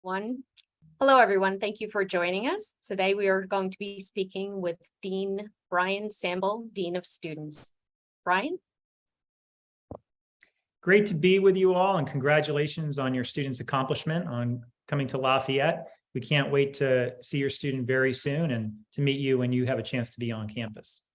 One. Hello, everyone. Thank you for joining us. Today, we are going to be speaking with Dean Brian Samble, Dean of Students. Brian? Great to be with you all, and congratulations on your students' accomplishment on coming to Lafayette. We can't wait to see your student very soon and to meet you when you have a chance to be on campus.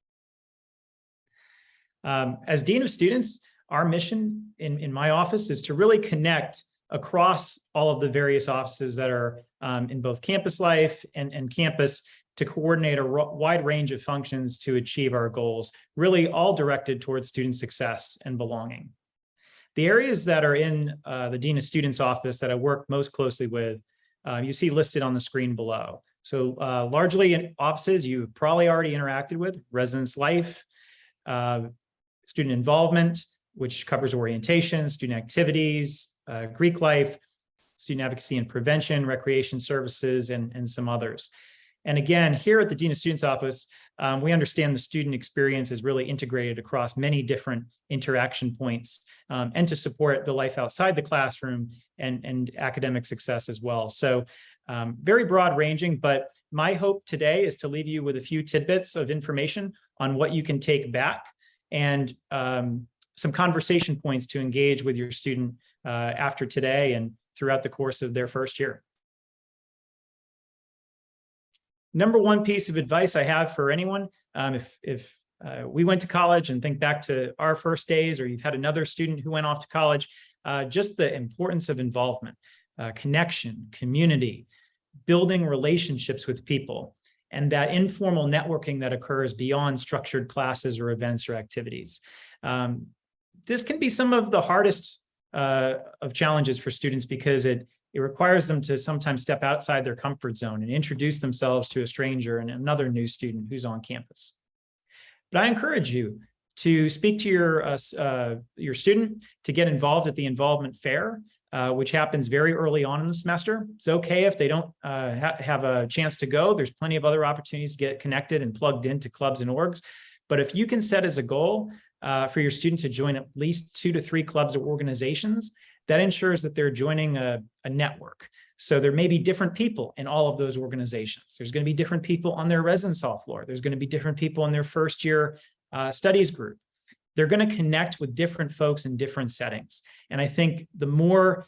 As Dean of Students, our mission in my office is to really connect across all of the various offices that are in both campus life and campus to coordinate a wide range of functions to achieve our goals, really all directed towards student success and belonging. The areas that are in the Dean of Students office that I work most closely with, you see listed on the screen below. So largely in offices you've probably already interacted with: residence life, student involvement, which covers orientation, student activities, Greek life, student advocacy and prevention, recreation services, and some others. And again, here at the Dean of Students office, we understand the student experience is really integrated across many different interaction points and to support the life outside the classroom and academic success as well. So very broad ranging, but my hope today is to leave you with a few tidbits of information on what you can take back and some conversation points to engage with your student after today and throughout the course of their first year. Number one piece of advice I have for anyone, if we went to college and think back to our first days, or you've had another student who went off to college, just the importance of involvement, connection, community, building relationships with people, and that informal networking that occurs beyond structured classes or events or activities. This can be some of the hardest of challenges for students because it requires them to sometimes step outside their comfort zone and introduce themselves to a stranger and another new student who's on campus. But I encourage you to speak to your student, to get involved at the involvement fair, which happens very early on in the semester. It's okay if they don't have a chance to go. There's plenty of other opportunities to get connected and plugged into clubs and orgs. But if you can set as a goal for your student to join at least 2 to 3 clubs or organizations, that ensures that they're joining a network. So there may be different people in all of those organizations. There's going to be different people on their residence hall floor. There's going to be different people in their first year studies group. They're going to connect with different folks in different settings. And I think the more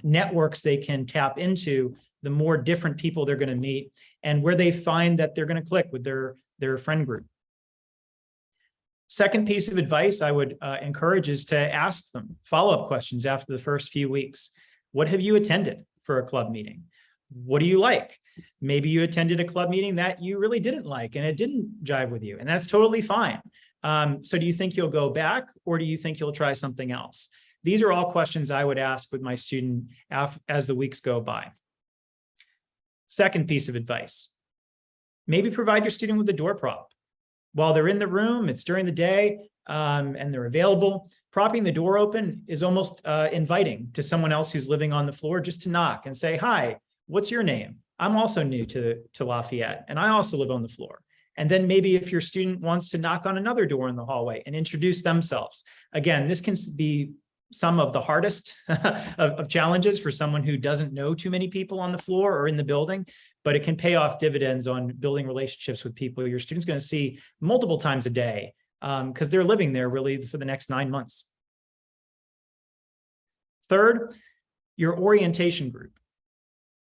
networks they can tap into, the more different people they're going to meet and where they find that they're going to click with their friend group. Second piece of advice I would encourage is to ask them follow-up questions after the first few weeks. What have you attended for a club meeting? What do you like? Maybe you attended a club meeting that you really didn't like and it didn't jive with you, and that's totally fine. So do you think you'll go back, or do you think you'll try something else? These are all questions I would ask with my student as the weeks go by. Second piece of advice, maybe provide your student with a door prop. While they're in the room, it's during the day, and they're available, propping the door open is almost inviting to someone else who's living on the floor just to knock and say, "Hi, what's your name? I'm also new to Lafayette, and I also live on the floor." And then maybe if your student wants to knock on another door in the hallway and introduce themselves. Again, this can be some of the hardest of challenges for someone who doesn't know too many people on the floor or in the building, but it can pay off dividends on building relationships with people your student's going to see multiple times a day because they're living there really for the next 9 months. Third, your orientation group.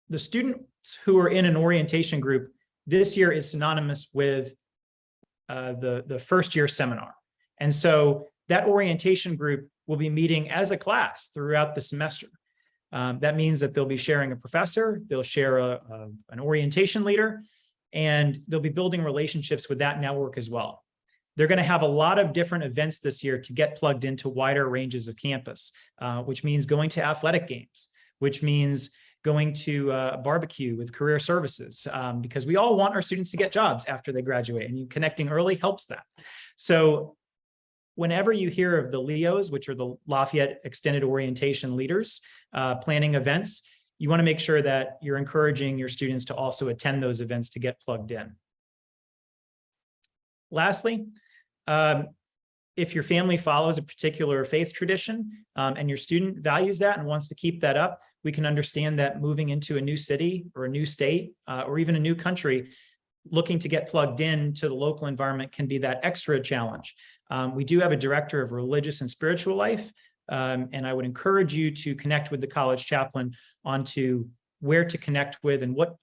The students who are in an orientation group this year is synonymous with the first year seminar. And so that orientation group will be meeting as a class throughout the semester. That means that they'll be sharing a professor, they'll share an orientation leader, and they'll be building relationships with that network as well. They're going to have a lot of different events this year to get plugged into wider ranges of campus, which means going to athletic games, which means going to a barbecue with career services, because we all want our students to get jobs after they graduate, and connecting early helps that. So whenever you hear of the LEOs, which are the Lafayette Extended Orientation Leaders, planning events, you want to make sure that you're encouraging your students to also attend those events to get plugged in. Lastly, if your family follows a particular faith tradition and your student values that and wants to keep that up, we can understand that moving into a new city or a new state or even a new country, looking to get plugged in to the local environment can be that extra challenge. We do have a director of religious and spiritual life, and I would encourage you to connect with the college chaplain onto where to connect with and what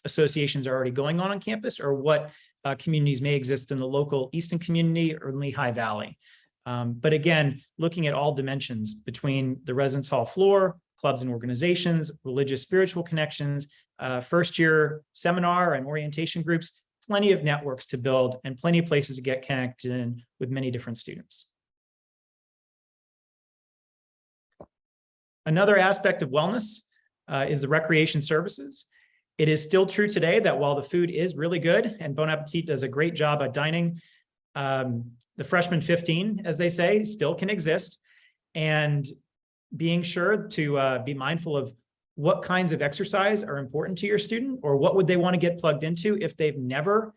associations are already going on campus, or what communities may exist in the local Easton community or Lehigh Valley. But again, looking at all dimensions between the residence hall floor, clubs and organizations, religious spiritual connections, first year seminar and orientation groups, plenty of networks to build and plenty of places to get connected in with many different students. Another aspect of wellness is the recreation services. It is still true today that while the food is really good and Bon Appetit does a great job at dining, the freshman 15, as they say, still can exist. And being sure to be mindful of what kinds of exercise are important to your student, or what would they want to get plugged into if they've never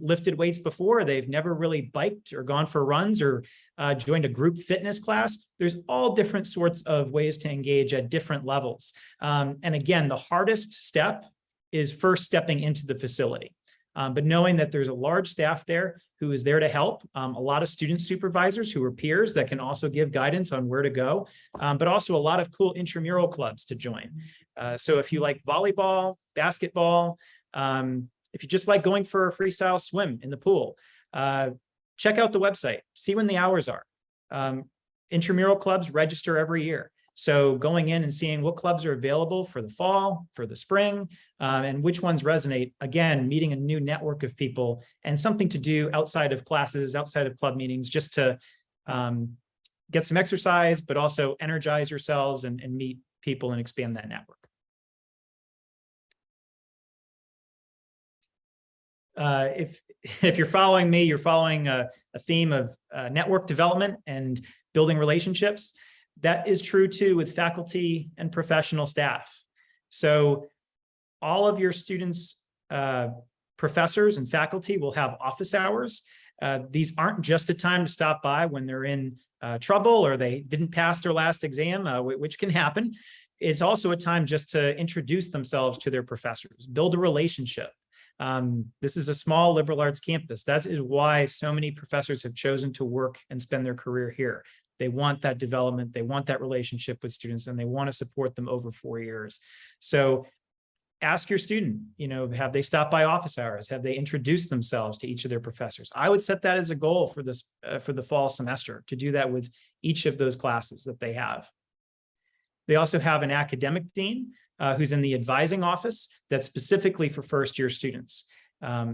lifted weights before, they've never really biked or gone for runs or joined a group fitness class. There's all different sorts of ways to engage at different levels. And again, the hardest step is first stepping into the facility. But knowing that there's a large staff there who is there to help, a lot of student supervisors who are peers that can also give guidance on where to go, but also a lot of cool intramural clubs to join. So if you like volleyball, basketball, if you just like going for a freestyle swim in the pool, check out the website, see when the hours are. Intramural clubs register every year. So going in and seeing what clubs are available for the fall, for the spring, and which ones resonate, again, meeting a new network of people and something to do outside of classes, outside of club meetings, just to get some exercise, but also energize yourselves and meet people and expand that network. If you're following me, you're following a theme of network development and building relationships. That is true too with faculty and professional staff. So all of your students, professors and faculty will have office hours. These aren't just a time to stop by when they're in trouble or they didn't pass their last exam, which can happen. It's also a time just to introduce themselves to their professors, build a relationship. This is a small liberal arts campus. That is why so many professors have chosen to work and spend their career here. They want that development, they want that relationship with students, and they want to support them over 4 years. So ask your student, have they stopped by office hours? Have they introduced themselves to each of their professors? I would set that as a goal for this, for the fall semester, to do that with each of those classes that they have. They also have an academic dean who's in the advising office that's specifically for first-year students.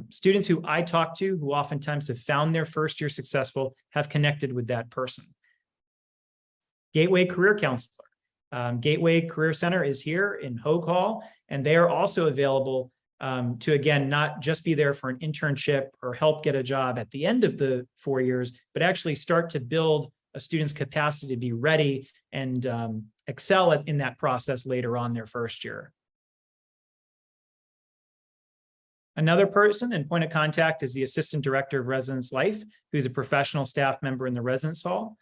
Students who I talk to, who oftentimes have found their first year successful, have connected with that person. Gateway Career Counselor. Gateway Career Center is here in Hogue Hall, and they are also available to, again, not just be there for an internship or help get a job at the end of the 4 years, but actually start to build a student's capacity to be ready and excel in that process later on their first year. Another person and point of contact is the Assistant Director of Residence Life, who's a professional staff member in the residence hall,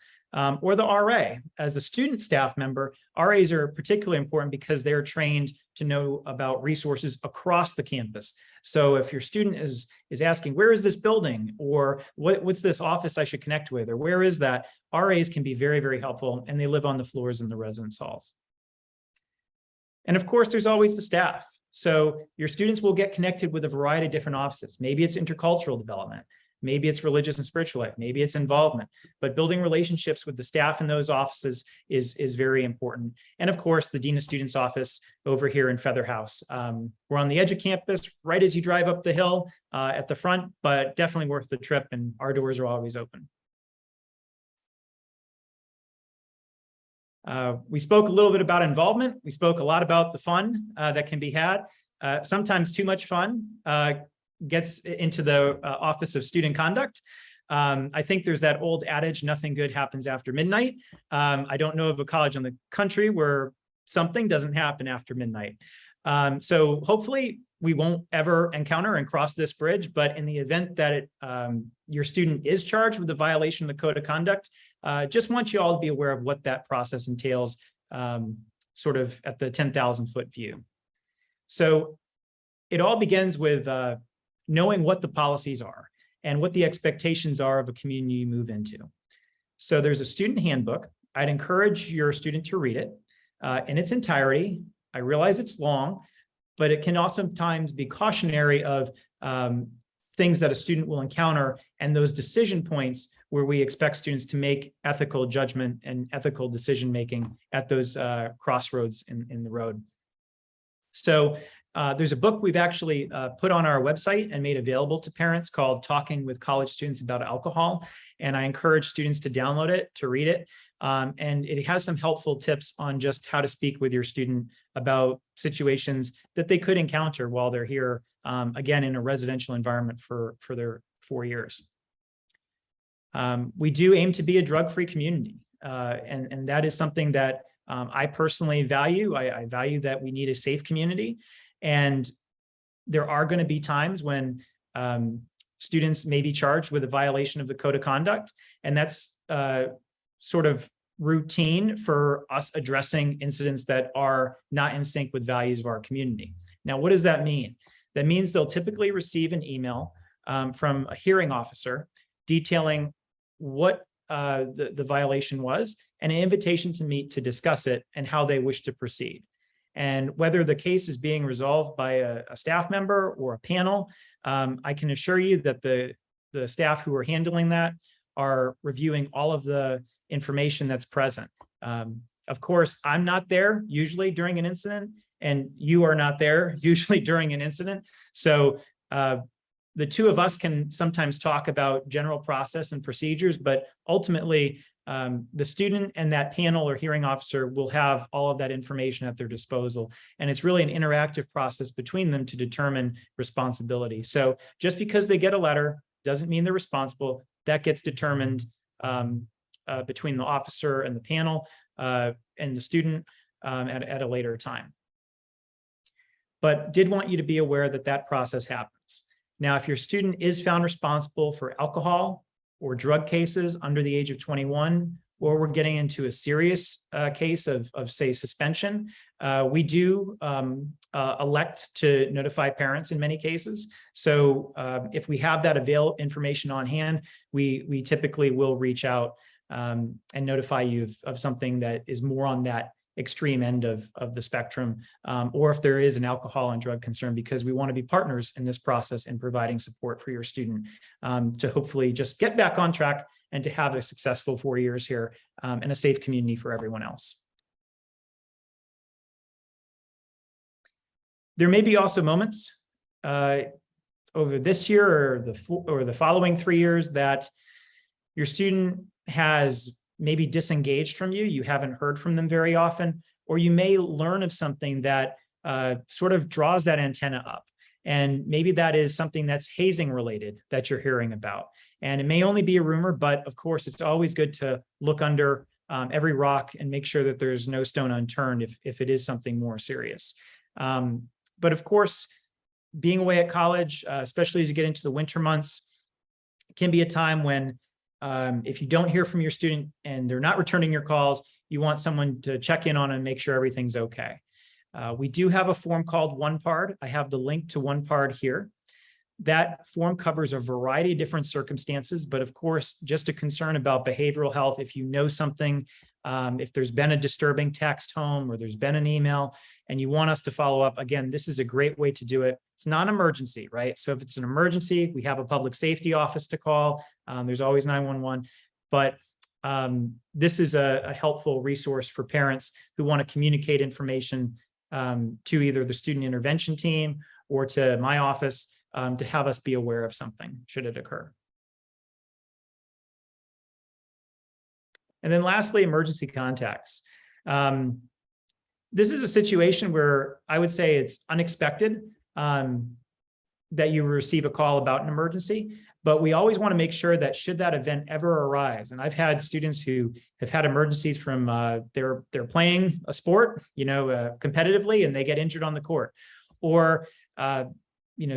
or the RA. As a student staff member, RAs are particularly important because they're trained to know about resources across the campus. So if your student is asking, where is this building? Or what's this office I should connect with? Or where is that? RAs can be very, very helpful, and they live on the floors in the residence halls. And of course, there's always the staff. So your students will get connected with a variety of different offices. Maybe it's intercultural development. Maybe it's religious and spiritual life. Maybe it's involvement. But building relationships with the staff in those offices is very important. And of course, the Dean of Students office over here in Feather House. We're on the edge of campus, right as you drive up the hill at the front, but definitely worth the trip, and our doors are always open. We spoke a little bit about involvement. We spoke a lot about the fun that can be had. Sometimes too much fun gets into the Office of Student Conduct. I think there's that old adage, nothing good happens after midnight. I don't know of a college in the country where something doesn't happen after midnight. So hopefully we won't ever encounter and cross this bridge, but in the event that your student is charged with a violation of the code of conduct, just want you all to be aware of what that process entails, sort of at the 10,000-foot view. So it all begins with knowing what the policies are and what the expectations are of a community you move into. So there's a student handbook. I'd encourage your student to read it in its entirety. I realize it's long, but it can also sometimes be cautionary of things that a student will encounter and those decision points where we expect students to make ethical judgment and ethical decision-making at those crossroads in the road. So there's a book we've actually put on our website and made available to parents called Talking with College Students About Alcohol. And I encourage students to download it, to read it. And it has some helpful tips on just how to speak with your student about situations that they could encounter while they're here, again, in a residential environment for their 4 years. We do aim to be a drug-free community. And that is something that I personally value. I value that we need a safe community. And there are going to be times when students may be charged with a violation of the code of conduct. And that's sort of routine for us addressing incidents that are not in sync with values of our community. Now, what does that mean? That means they'll typically receive an email from a hearing officer detailing what the violation was and an invitation to meet to discuss it and how they wish to proceed. And whether the case is being resolved by a staff member or a panel, I can assure you that the staff who are handling that are reviewing all of the information that's present. Of course, I'm not there usually during an incident, and you are not there usually during an incident. So the two of us can sometimes talk about general process and procedures, but ultimately the student and that panel or hearing officer will have all of that information at their disposal. And it's really an interactive process between them to determine responsibility. So just because they get a letter doesn't mean they're responsible. That gets determined between the officer and the panel and the student at a later time. But did want you to be aware that that process happens. Now, if your student is found responsible for alcohol or drug cases under the age of 21, or we're getting into a serious case of say, suspension, we do elect to notify parents in many cases. So if we have that information on hand, we typically will reach out and notify you of something that is more on that extreme end of the spectrum, or if there is an alcohol and drug concern, because we want to be partners in this process in providing support for your student to hopefully just get back on track and to have a successful 4 years here and a safe community for everyone else. There may be also moments over this year or the following 3 years that your student has maybe disengaged from you, you haven't heard from them very often, or you may learn of something that sort of draws that antenna up. And maybe that is something that's hazing related that you're hearing about. And it may only be a rumor, but of course, it's always good to look under every rock and make sure that there's no stone unturned if it is something more serious. But of course, being away at college, especially as you get into the winter months, can be a time when if you don't hear from your student and they're not returning your calls, you want someone to check in on and make sure everything's okay. We do have a form called OnePARD. I have the link to OnePARD here. That form covers a variety of different circumstances, but of course, just a concern about behavioral health. If you know something, if there's been a disturbing text home or there's been an email and you want us to follow up, again, this is a great way to do it. It's not an emergency, right? So if it's an emergency, we have a public safety office to call. There's always 911, but this is a helpful resource for parents who want to communicate information to either the student intervention team or to my office to have us be aware of something should it occur. And then lastly, emergency contacts. This is a situation where I would say it's unexpected that you receive a call about an emergency, but we always want to make sure that should that event ever arise, and I've had students who have had emergencies from they're playing a sport, competitively, and they get injured on the court, or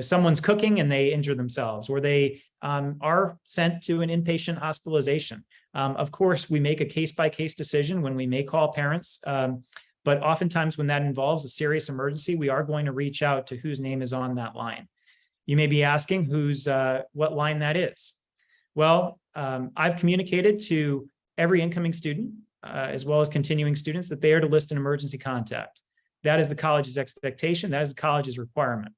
someone's cooking and they injure themselves, or they are sent to an inpatient hospitalization. Of course, we make a case-by-case decision when we may call parents But oftentimes when that involves a serious emergency, we are going to reach out to whose name is on that line. You may be asking what line that is. Well, I've communicated to every incoming student, as well as continuing students, that they are to list an emergency contact. That is the college's expectation. That is the college's requirement.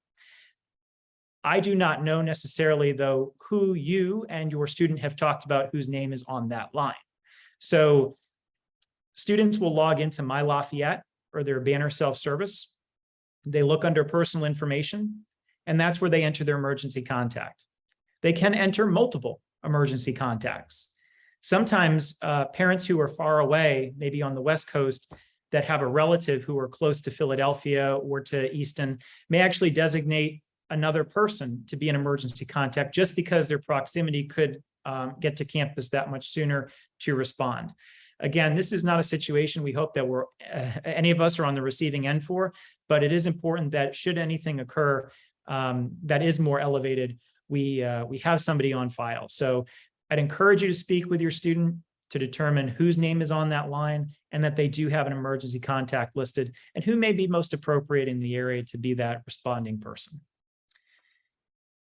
I do not know necessarily, though, who you and your student have talked about whose name is on that line. So students will log into My Lafayette or their Banner self-service. They look under personal information, and that's where they enter their emergency contact. They can enter multiple emergency contacts. Sometimes parents who are far away, maybe on the West Coast, that have a relative who are close to Philadelphia or to Easton, may actually designate another person to be an emergency contact just because their proximity could get to campus that much sooner to respond. Again, this is not a situation we hope that any of us are on the receiving end for, but it is important that should anything occur that is more elevated, we have somebody on file. So I'd encourage you to speak with your student to determine whose name is on that line and that they do have an emergency contact listed and who may be most appropriate in the area to be that responding person.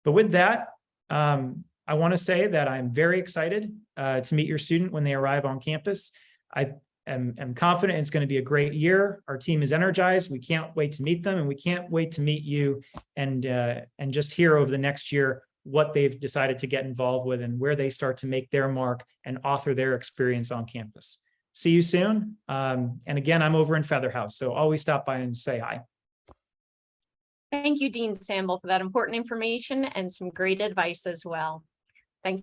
But with that, I want to say that I'm very excited to meet your student when they arrive on campus. I am confident it's going to be a great year. Our team is energized. We can't wait to meet them, and we can't wait to meet you and just hear over the next year what they've decided to get involved with and where they start to make their mark and author their experience on campus. See you soon. And again, I'm over in Featherhouse, so always stop by and say hi. Thank you, Dean Samble, for that important information and some great advice as well.